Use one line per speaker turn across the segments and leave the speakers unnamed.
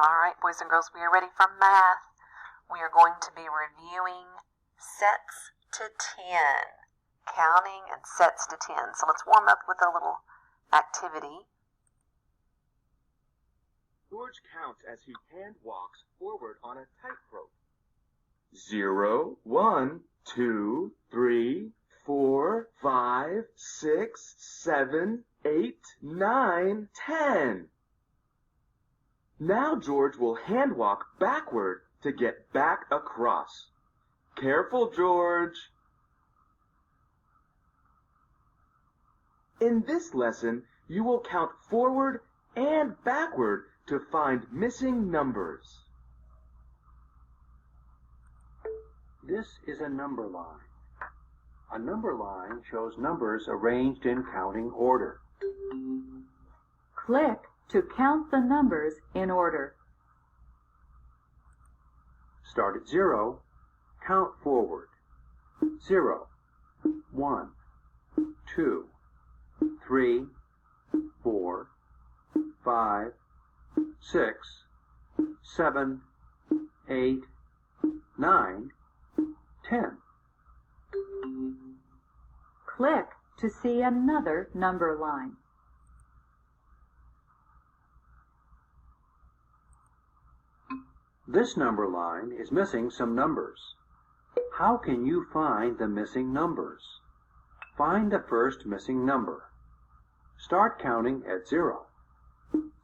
All right, boys and girls, we are ready for math. We are going to be reviewing sets to 10, counting and sets to 10. So let's warm up with a little activity.
George counts as he hand walks forward on a tightrope. 0, 1, 2, 3, 4, 5, 6, 7, 8, 9, 10. Now George will hand walk backward to get back across. Careful, George. In this lesson, you will count forward and backward to find missing numbers.
This is a number line. A number line shows numbers arranged in counting order.
Click to count the numbers in order.
Start at 0, count forward. 0, 1, 2, 3, 4, 5, 6, 7, 8, 9, 10.
Click to see another number line.
This number line is missing some numbers. How can you find the missing numbers? Find the first missing number. Start counting at 0.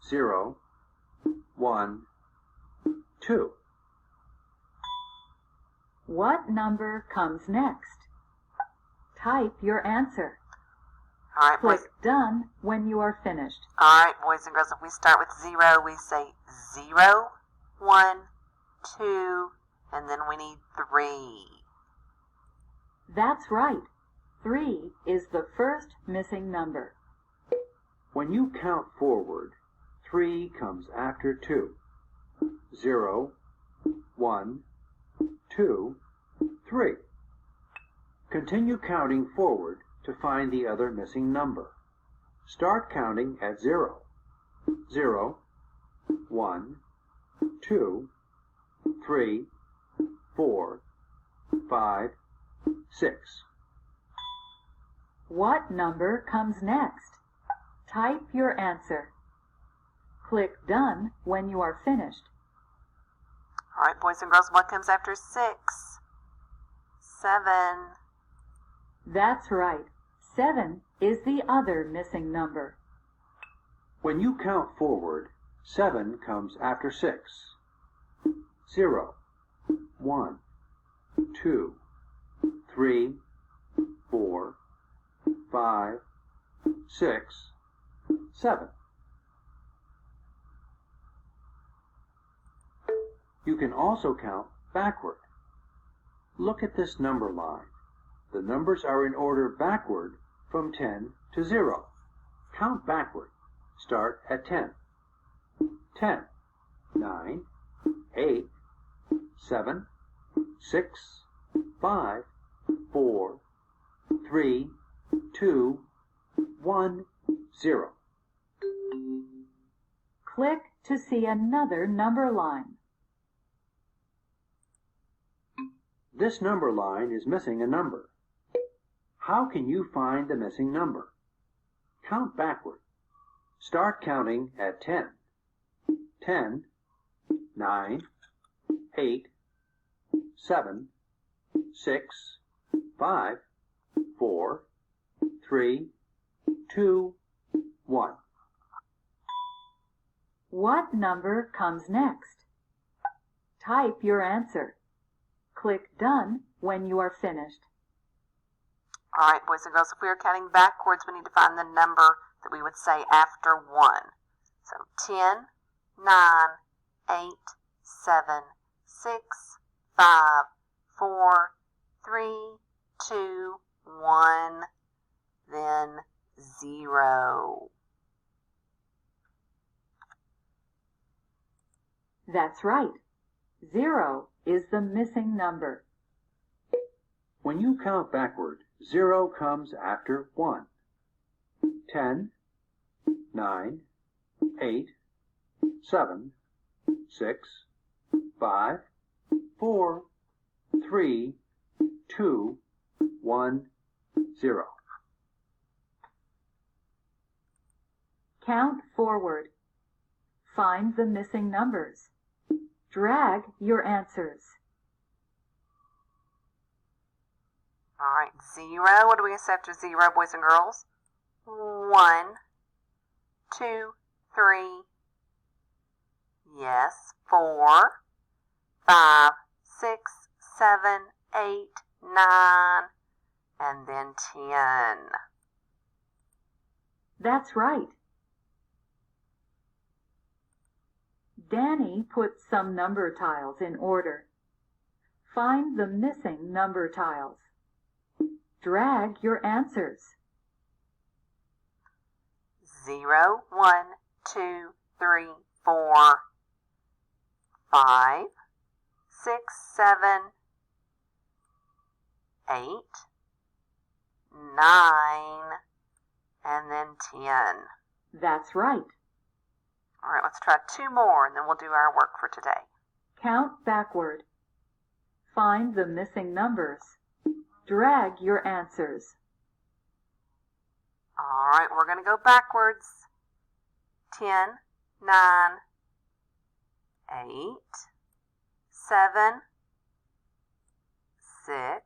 0, 1, 2.
What number comes next? Type your answer.
All right, boys.
Click Done when you are finished.
All right, boys and girls, if we start with 0, we say 0, 1, 2, and then we need 3.
That's right. 3 is the first missing number.
When you count forward, 3 comes after 2. 0, 1, 2, 3. Continue counting forward to find the other missing number. Start counting at 0. 0, 1, 2, 3, 4, 5, 6.
What number comes next? Type your answer. Click Done when you are finished.
All right, boys and girls, what comes after 6? 7.
That's right. 7 is the other missing number.
When you count forward, 7 comes after 6. 0, 1, 2, 3, 4, 5, 6, 7. You can also count backward. Look at this number line. The numbers are in order backward from 10 to 0. Count backward. Start at 10. 10, 9, 8, 7, 6, 5, 4, 3, 2, 1, 0.
Click to see another number line.
This number line is missing a number. How can you find the missing number? Count backward. Start counting at 10. 10, 9, 8, 7, 6, 5, 4, 3, 2, 1.
What number comes next? Type your answer. Click Done when you are finished.
All right, boys and girls, if we are counting backwards, we need to find the number that we would say after 1. So 10, 9, 8, 7, 6, 5, 4, 3, 2, 1, then 0.
That's right. 0 is the missing number.
When you count backward, 0 comes after 1. 10, 9, 8, 7, 6, 5, 4, 3, 2, 1, 0.
Count forward. Find the missing numbers. Drag your answers.
All right, 0. What do we say after 0, boys and girls? 1, 2, 3. Yes, 4, 5, 6, 7, 8, 9, and then 10.
That's right. Danny put some number tiles in order. Find the missing number tiles. Drag your answers.
0, 1, 2, 3, 4, 5, 6, 7, 8, 9, and then 10.
That's right.
All right, let's try 2 more, and then we'll do our work for today.
Count backward. Find the missing numbers. Drag your answers.
All right, we're going to go backwards. 10, 9, 8, 7, 6,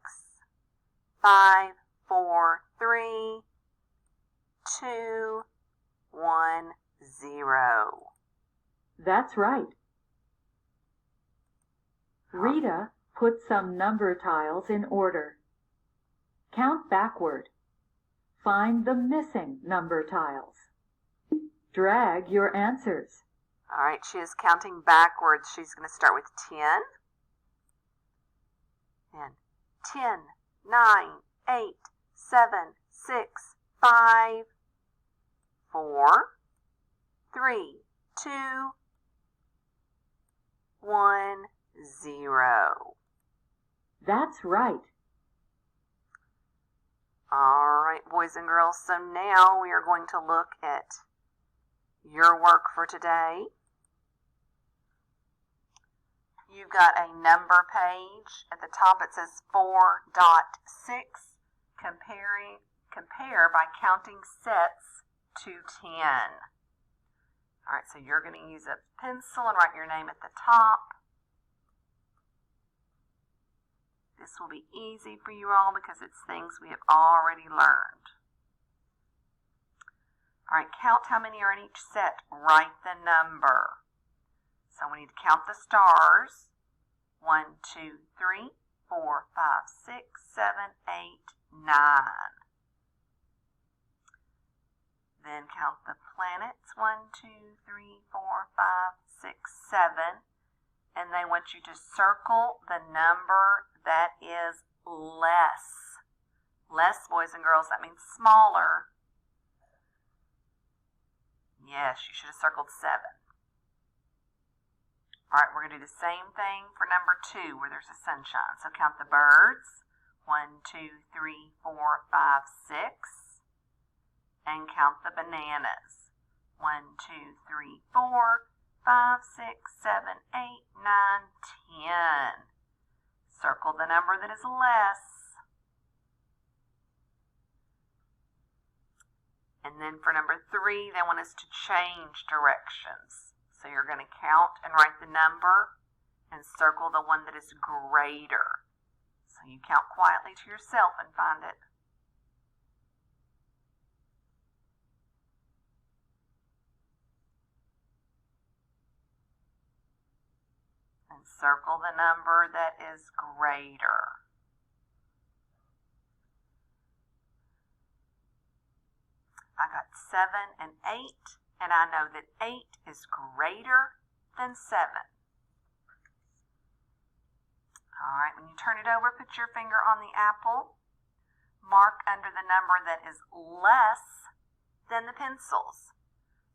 5, 4, 3, 2, 1, 0.
That's right. Rita put some number tiles in order. Count backward. Find the missing number tiles. Drag your answers.
All right, she is counting backwards. She's going to start with 10. And 10, 9, 8, 7, 6, 5, 4, 3, 2, 1, 0.
That's right.
All right, boys and girls, so now we are going to look at your work for today. You've got a number page. At the top it says 4.6. Compare by counting sets to 10. All right, so you're going to use a pencil and write your name at the top. This will be easy for you all because it's things we have already learned. All right, count how many are in each set. Write the number. So we need to count the stars. 1, 2, 3, 4, 5, 6, 7, 8, 9. Then count the planets. 1, 2, 3, 4, 5, 6, 7. And they want you to circle the number that is less. Less, boys and girls, that means smaller. Yes, you should have circled 7. All right, we're going to do the same thing for number 2 where there's a sunshine. So count the birds. 1, 2, 3, 4, 5, 6. And count the bananas. 1, 2, 3, 4, 5, 6, 7, 8, 9, 10. Circle the number that is less. And then for number 3, they want us to change directions. So you're going to count and write the number and circle the one that is greater. So you count quietly to yourself and find it. And circle the number that is greater. I got 7 and 8, and I know that 8 is greater than 7. All right, when you turn it over, put your finger on the apple. Mark under the number that is less than the pencils.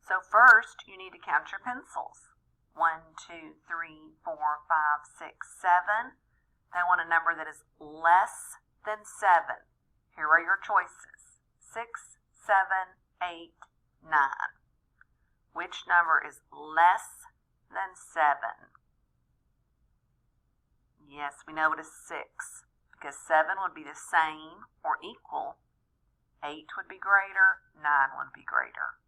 So first, you need to count your pencils. 1, 2, 3, 4, 5, 6, 7. They want a number that is less than 7. Here are your choices. 6, 7, 8, 9. Which number is less than 7? Yes, we know it is 6, because 7 would be the same or equal. 8 would be greater, 9 would be greater.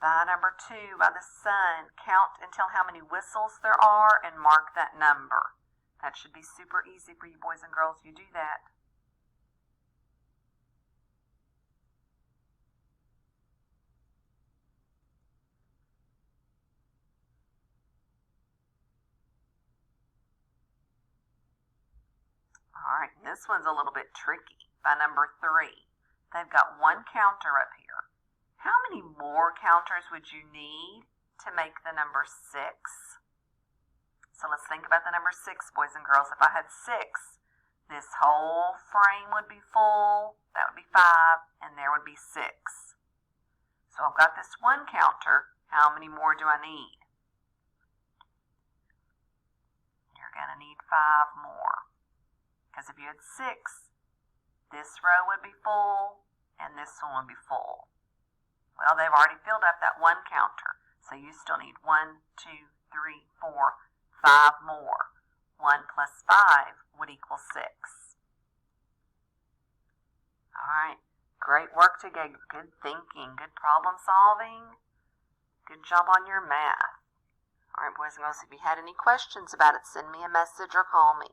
By number 2, by the sun, count and tell how many whistles there are and mark that number. That should be super easy for you boys and girls. You do that. All right, this one's a little bit tricky. By number 3, they've got one counter up here. How many more counters would you need to make the number 6? So let's think about the number 6, boys and girls. If I had 6, this whole frame would be full. That would be 5, and there would be 6. So I've got this one counter. How many more do I need? You're going to need 5 more. Because if you had 6, this row would be full, and this one would be full. Well, they've already filled up that one counter, so you still need 1, 2, 3, 4, 5 more. 1 plus 5 would equal 6. All right, great work together. Good thinking, good problem solving. Good job on your math. All right, boys and girls, if you had any questions about it, send me a message or call me.